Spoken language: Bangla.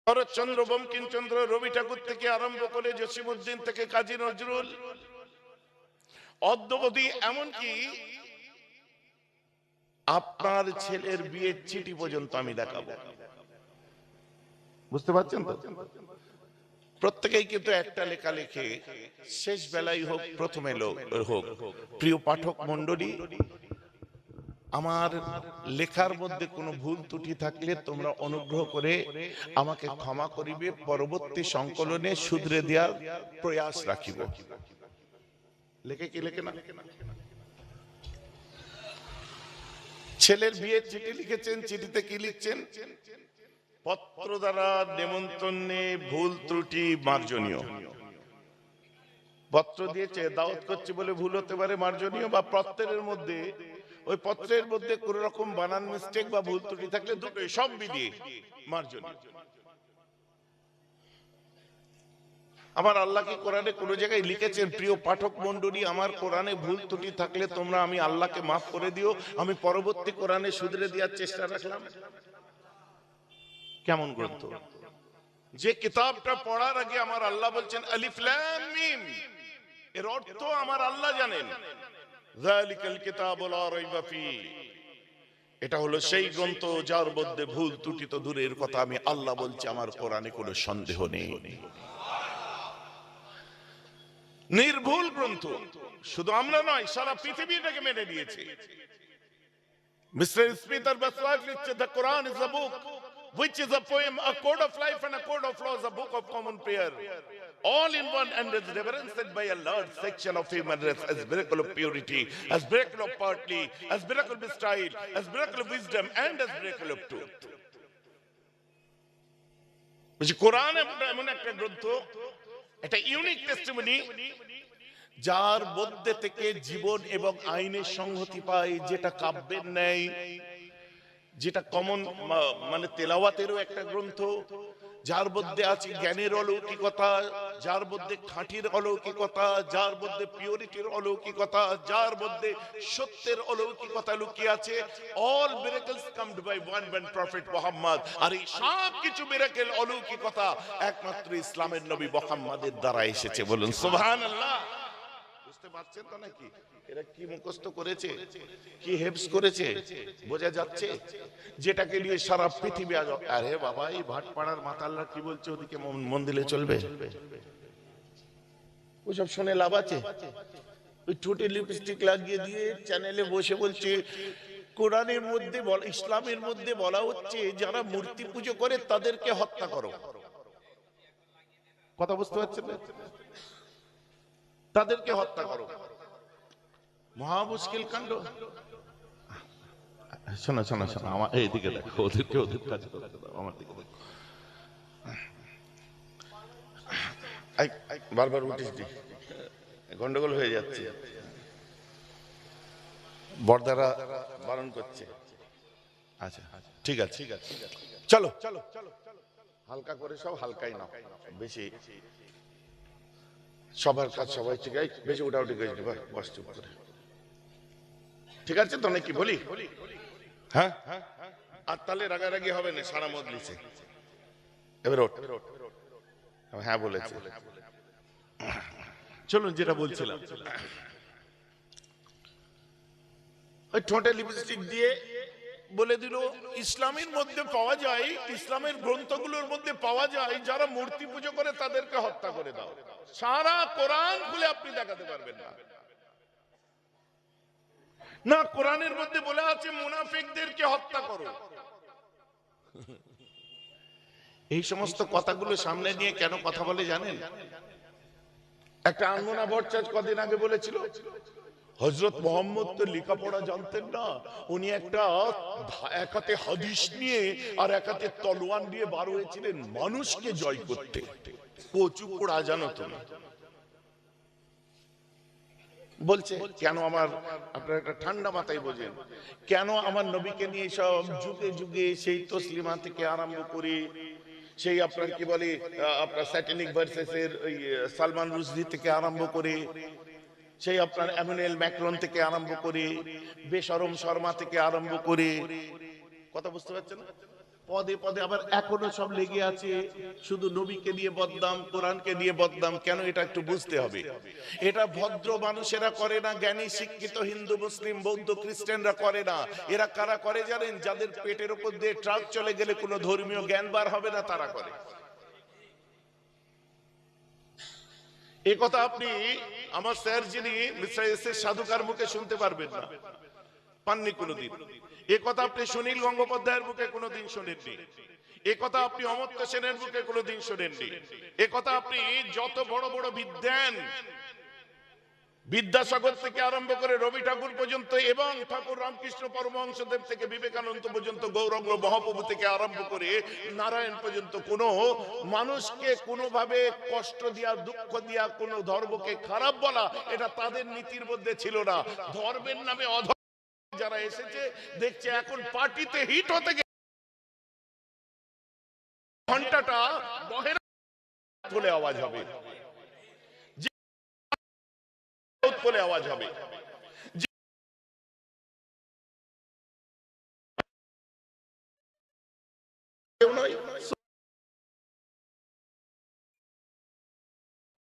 শরৎচন্দ্র, বঙ্কিমচন্দ্র, রবি ঠাকুর থেকে আরম্ভ করে জসিমউদ্দিন থেকে কাজী নজরুল, অদ্যবধি এমনকি আপনার ছেলের বিয়ের চিঠি পর্যন্ত আমি দেখাবো। বুঝতে পারছেন তো? প্রত্যেকেই কিন্তু একটা লেখা লেখে, শেষ বেলায় হোক প্রথমে হোক, প্রিয় পাঠক মণ্ডলী, আমার লেখার মধ্যে কোনো ভুল ত্রুটি থাকলে তোমরা অনুগ্রহ করে আমাকে ক্ষমা করিবে, পরবর্তী সংকলনে শুধরে দেওয়ার প্রয়াস রাখিব। লেখে কি লেখে না? ছেলের বিয়ের চিঠি লিখেছেন, চিঠিতে কি লিখছেন? পত্র দ্বারা নেমন্তন্নে ভুল ত্রুটি মার্জনীয়। পত্র দিয়েছে, দাওয়াত করছে বলে ভুল হতে পারে, মার্জনীয়, বা পত্রের মধ্যে, ওই পত্রের মধ্যে কোন রকম বানান মিস্টেক বা ভুল ত্রুটি থাকলে দুটোই সব মিলিয়ে মার্জনীয়। আমার আল্লাহ কি কোরআনে কোন জায়গায় লিখেছেন, প্রিয় পাঠক মণ্ডলী, আমার কোরআনে ভুল ত্রুটি থাকলে তোমরা আমি আল্লাহকে মাফ করে দিও, আমি পরবর্তী কোরআনে শুধরে দেওয়ার চেষ্টা রাখলাম? কেমন গ্রন্থ! যে কিতাবটা পড়ার আগে আমার আল্লাহ বলছেন আলিফ লাম মিম, এর অর্থ আমার আল্লাহ জানেন। যালিকাল কিতাবু লা রাইবা ফি, এটা হলো সেই গ্রন্থ যার মধ্যে ভুল ত্রুটি তো দূরের কথা, আমি আল্লাহ বলছি আমার কোরআনে কোনো সন্দেহ নেই। নির্ভুল গ্রন্থ। শুধু আমরা নয়, সারা পৃথিবীটাকে মেনে নিয়েছে। মিস্টার স্মিথার বাসওয়াক লিখছে, the Quran is a book which is a poem, a code of life and a code of laws, a book of common prayer, all in one, and is reverenced by a large section of human race as miracle of purity, as miracle of piety, as miracle of style, as miracle of wisdom, and as miracle of truth. কোরআন এমন একটা গ্রন্থ, এটা ইউনিক টেস্টিমনি, যার মধ্যে থেকে জীবন এবং আইনের সংহতি পায়, যেটা কাব্যের ন্যায়, যেটা কমন মানে তেলাওয়াতেরও একটা গ্রন্থ, যার মধ্যে আছে জ্ঞানের অলৌকিকতা, যার মধ্যে খাঁটির অলৌকিকতা, যার মধ্যে পিওরিটির অলৌকিকতা, যার মধ্যে সত্যের অলৌকিকতা লুকিয়ে আছে। All miracles came by one man prophet Muhammad. আর এই সব কিছু মিরাকেল অলৌকিকতা একমাত্র ইসলামের নবী মুহাম্মদের দ্বারা এসেছে। বলুন সুবহানাল্লাহ। বুঝতে পারছেন তো নাকি? এরা কি মুখস্থ করেছে, কি হেফজ করেছে বোঝা যাচ্ছে, যেটাকে নিয়ে সারা পৃথিবী আজ, আরে বাবা এই ভাটপাড়ার মাতালরা কি বলছে ওদিকে মন দিলে চলবে? ওসব শুনে লাভ আছে? ওই ঠোঁটে লিপস্টিক লাগিয়ে দিয়ে চ্যানেলে বসে বলছে কোরআনের মধ্যে ইসলামের মধ্যে বলা হচ্ছে যারা মূর্তি পুজো করে তাদেরকে হত্যা করো। কথা বুঝতে পারছেন না? তাদেরকে হত্যা করো, মহা মুশকিল কাণ্ড। শোনো শোনো শোনো, আমার এইদিকে দেখো, ওদেরকে ওদের কাজ করতে দাও, আমার দিকে দেখো। বারবার উঠিস দি, গন্ডগোল হয়ে যাচ্ছে, বর্দারা বারণ করছে। আচ্ছা ঠিক আছে, চলো চলো হালকা করে, সব হালকাই নাও, বেশি সবার কাজ সবাই ঠিক আছে, বেশি উঠাউটি করে বস চুপ করে। ঠিক আছে তো নাকি বলি? হ্যাঁ, আর তাহলে রাগারাগি হবে না সারা মজলিসে। এবার ওঠ। হ্যাঁ বলেছে, চলুন যেটা বলছিলাম, ওই ঠোঁটে লিপস্টিক দিয়ে বলে দিল ইসলামের মধ্যে পাওয়া যায়, ইসলামের গ্রন্থগুলোর মধ্যে পাওয়া যায় যারা মূর্তি পুজো করে তাদেরকে হত্যা করে দাও। সারা কোরআন খুলে আপনি দেখাতে পারবেন না। না, কোরআনের মধ্যে বলা আছে মুনাফিকদেরকে হত্যা করো। এই সমস্ত কথাগুলো সামনে নিয়ে কেন কথা বলে জানেন? একটা আনমনা ভট্টাচার্য কদিন আগে বলেছিল হযরত মুহাম্মদ তো লেখাপড়া জানতেন না, উনি একটা এক হাতে হাদিস নিয়ে আর এক হাতে তলোয়ার নিয়ে বার হয়েছিলেন মানুষকে জয় করতে। কচু পোড়া জানো তুমি? বলছে কেন আমার, আপনারা একটা ঠান্ডা মাথায় বোঝেন, কেন আমার নবীকে নিয়ে সব যুগে যুগে সেই তসলিমা থেকে আরম্ভ করে সেই আপনার কি বলে আপনার স্যাটেনিক ভার্সেসের ওই সালমান রুশদি থেকে আরম্ভ করে সেই আপনার এমানুয়েল ম্যাক্রন থেকে আরম্ভ করে বেশরম শর্মা থেকে আরম্ভ করে, কথা বুঝতে পারছেন না? পদে পদে আবার এখনো সব লেগে আছে, শুধু নবীকে নিয়ে বদনাম, কোরআনকে নিয়ে বদনাম। কেন? এটা একটু বুঝতে হবে। এটা ভদ্র মানুষেরা করে না, জ্ঞানী শিক্ষিত হিন্দু মুসলিম বৌদ্ধ খ্রিস্টানরা করে না। এরা কারা করে জানেন? যাদের পেটের উপর দিয়ে ট্রাক চলে গেলে কোনো ধর্মীয় জ্ঞান বার হবে না, তারা করে। এ কথা আপনি আমার স্যার যিনি মিস্টার এস এস সাধুকার মুখে শুনতে পারবেন না, পাননি কোনোদিন। এ কথা আপনি সুনীল গঙ্গোপাধ্যায়ের মুখে কোনোদিন শোনেননি। এ কথা আপনি অমর্ত্য সেনের মুখে কোনোদিন শোনেননি। এ কথা আপনি যত বড় বড় বিদ্বান, বিদ্যাসাগর থেকে আরম্ভ করে রবি ঠাকুর পর্যন্ত এবং ঠাকুর রামকৃষ্ণ পরমহংসদেব থেকে বিবেকানন্দ পর্যন্ত, গৌরাঙ্গ মহাপ্রভু থেকে আরম্ভ করে নারায়ণ পর্যন্ত, কোন মানুষকে কোনোভাবে কষ্ট দিয়া, দুঃখ দিয়া, কোন ধর্মকে খারাপ বলা, এটা তাদের নীতির মধ্যে ছিল না। ধর্মের নামে অধর্ম যারা এসেছে দেখছে এখন পার্টিতে হিট হতে গেলে ঘন্টাটা বহেরা বলে আওয়াজ হবে, বলে আওয়াজ হবে। কেউ নয়।